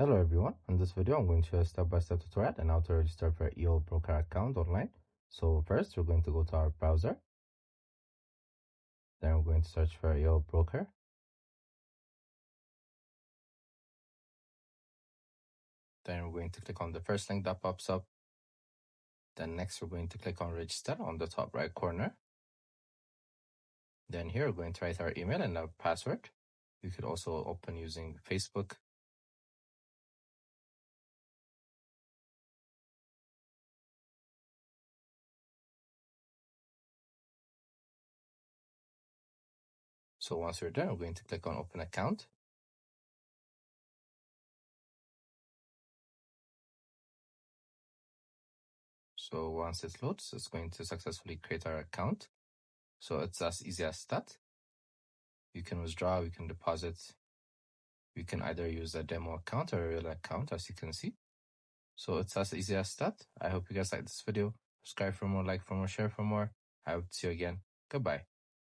Hello everyone, in this video I'm going to show a step-by-step tutorial on how to register for EO broker account online. So first we're going to go to our browser, then we're going to search for EO broker. Then we're going to click on the first link that pops up. Then next we're going to click on register on the top right corner. Then here we're going to write our email and our password. You could also open using Facebook. So once we're done, we're going to click on open account. So once it loads, it's going to successfully create our account. So it's as easy as that. You can withdraw, you can deposit. You can either use a demo account or a real account, as you can see. So it's as easy as that. I hope you guys like this video. Subscribe for more, like for more, share for more. I hope to see you again. Goodbye.